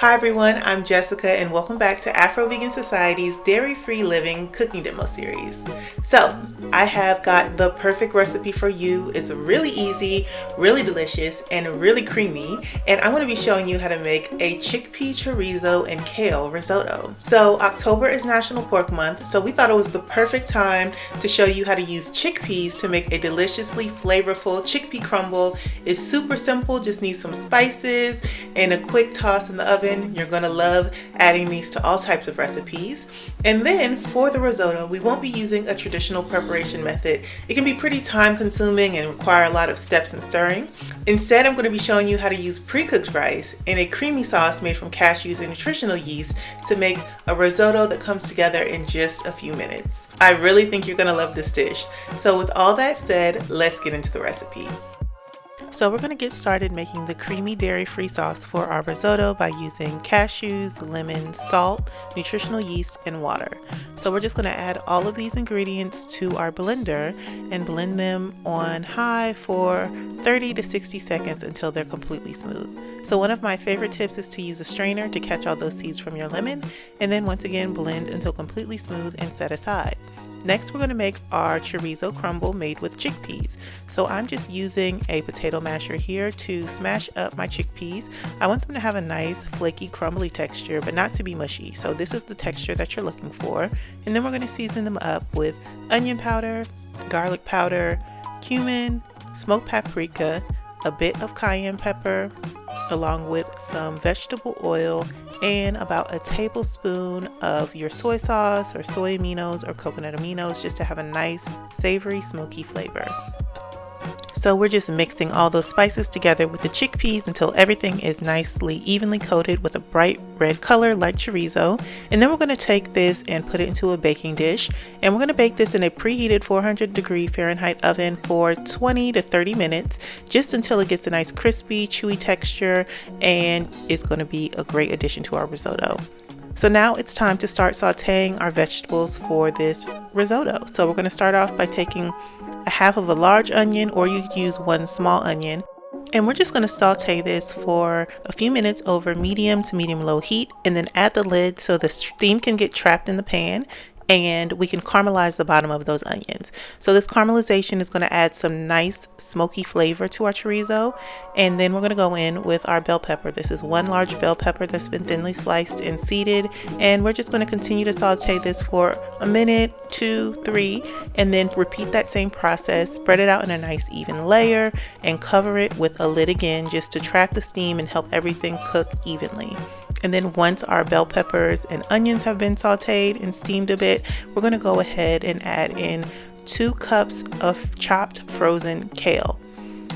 Hi everyone, I'm Jessica and welcome back to Afro-Vegan Society's Dairy-Free Living Cooking Demo Series. So, I have got the perfect recipe for you. It's really easy, really delicious, and really creamy. And I'm going to be showing you how to make a chickpea chorizo and kale risotto. So, October is National Pork Month, so we thought it was the perfect time to show you how to use chickpeas to make a deliciously flavorful chickpea crumble. It's super simple, just need some spices and a quick toss in the oven. You're gonna love adding these to all types of recipes. And then for the risotto, we won't be using a traditional preparation method. It can be pretty time consuming and require a lot of steps and stirring. Instead, I'm going to be showing you how to use pre-cooked rice in a creamy sauce made from cashews and nutritional yeast to make a risotto that comes together in just a few minutes. I really think you're gonna love this dish. So with all that said, let's get into the recipe. So we're going to get started making the creamy dairy-free sauce for our risotto by using cashews, lemon, salt, nutritional yeast, and water. So we're just going to add all of these ingredients to our blender and blend them on high for 30 to 60 seconds until they're completely smooth. So one of my favorite tips is to use a strainer to catch all those seeds from your lemon, and then once again blend until completely smooth and set aside. Next, we're going to make our chorizo crumble made with chickpeas. So I'm just using a potato masher here to smash up my chickpeas. I want them to have a nice flaky crumbly texture, but not to be mushy. So this is the texture that you're looking for. And then we're going to season them up with onion powder, garlic powder, cumin, smoked paprika, a bit of cayenne pepper, along with some vegetable oil and about a tablespoon of your soy sauce or soy aminos or coconut aminos, just to have a nice savory smoky flavor. So we're just mixing all those spices together with the chickpeas until everything is nicely evenly coated with a bright red color like chorizo. And then we're going to take this and put it into a baking dish, and we're going to bake this in a preheated 400-degree Fahrenheit oven for 20 to 30 minutes, just until it gets a nice crispy chewy texture, and it's going to be a great addition to our risotto. So now it's time to start sauteing our vegetables for this risotto. So we're going to start off by taking a half of a large onion, or you could use one small onion. And we're just going to saute this for a few minutes over medium to medium low heat, and then add the lid so the steam can get trapped in the pan and we can caramelize the bottom of those onions. So this caramelization is going to add some nice smoky flavor to our chorizo. And then we're going to go in with our bell pepper. This is one large bell pepper that's been thinly sliced and seeded, and we're just going to continue to saute this for a minute, 2, 3, and then repeat that same process. Spread it out in a nice even layer and cover it with a lid again, just to trap the steam and help everything cook evenly. And then once our bell peppers and onions have been sauteed and steamed a bit, we're going to go ahead and add in 2 cups of chopped frozen kale.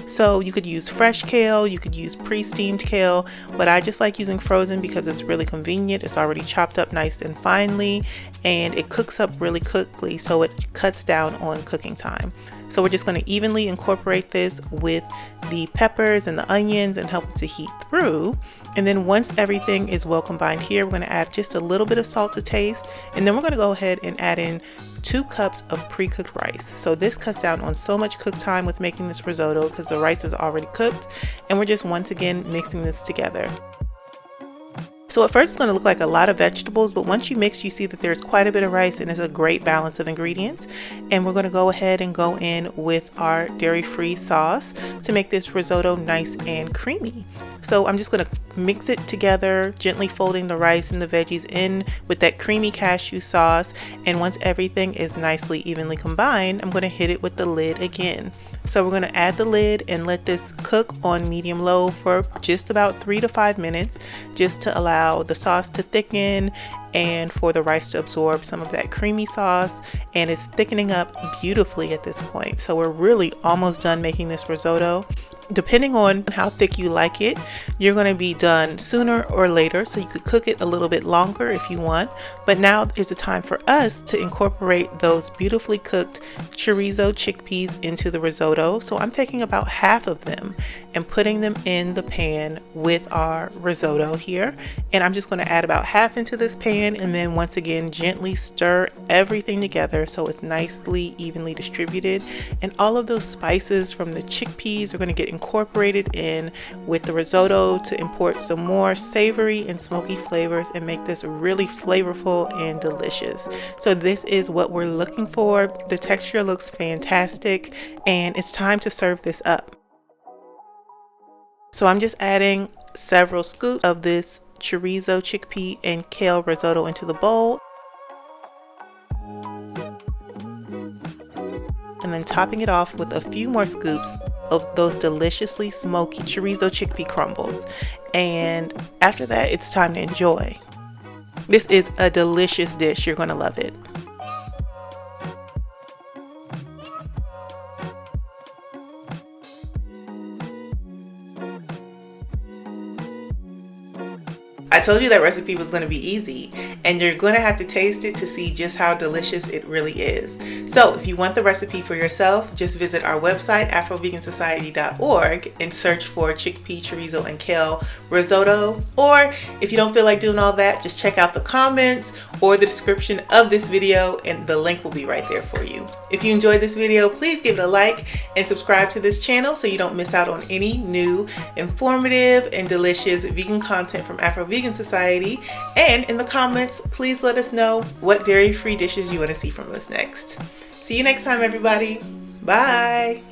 So you could use fresh kale, you could use pre-steamed kale, but I just like using frozen because it's really convenient. It's already chopped up nice and finely, and it cooks up really quickly, so it cuts down on cooking time. So we're just going to evenly incorporate this with the peppers and the onions and help it to heat through. And then once everything is well combined here, we're going to add just a little bit of salt to taste, and then we're going to go ahead and add in 2 cups of pre-cooked rice. So this cuts down on so much cook time with making this risotto because the rice is already cooked, and we're just once again mixing this together. So at first it's going to look like a lot of vegetables, but once you mix, you see that there's quite a bit of rice and it's a great balance of ingredients. And we're going to go ahead and go in with our dairy-free sauce to make this risotto nice and creamy. So I'm just going to mix it together, gently folding the rice and the veggies in with that creamy cashew sauce. And once everything is nicely evenly combined, I'm going to hit it with the lid again. So we're going to add the lid and let this cook on medium low for just about 3 to 5 minutes, just to allow the sauce to thicken and for the rice to absorb some of that creamy sauce. And it's thickening up beautifully at this point. So we're really almost done making this risotto. Depending on how thick you like it, you're going to be done sooner or later, so you could cook it a little bit longer if you want. But now is the time for us to incorporate those beautifully cooked chorizo chickpeas into the risotto. So I'm taking about half of them and putting them in the pan with our risotto here. And I'm just going to add about half into this pan, and then once again gently stir everything together so it's nicely evenly distributed. And all of those spices from the chickpeas are going to get incorporated in with the risotto to import some more savory and smoky flavors and make this really flavorful and delicious. So this is what we're looking for. The texture looks fantastic, and it's time to serve this up. So I'm just adding several scoops of this chorizo, chickpea, and kale risotto into the bowl, and then topping it off with a few more scoops of those deliciously smoky chorizo chickpea crumbles. And after that, it's time to enjoy. This is a delicious dish. You're going to love it. I told you that recipe was going to be easy, and you're going to have to taste it to see just how delicious it really is. So if you want the recipe for yourself, just visit our website, Afro-Vegan and search for chickpea chorizo and kale risotto. Or if you don't feel like doing all that, just check out the comments or the description of this video, and the link will be right there for you. If you enjoyed this video, please give it a like and subscribe to this channel so you don't miss out on any new, informative, and delicious vegan content from Afro-Vegan Society. And in the comments, please let us know what dairy-free dishes you want to see from us next. See you next time, everybody. Bye.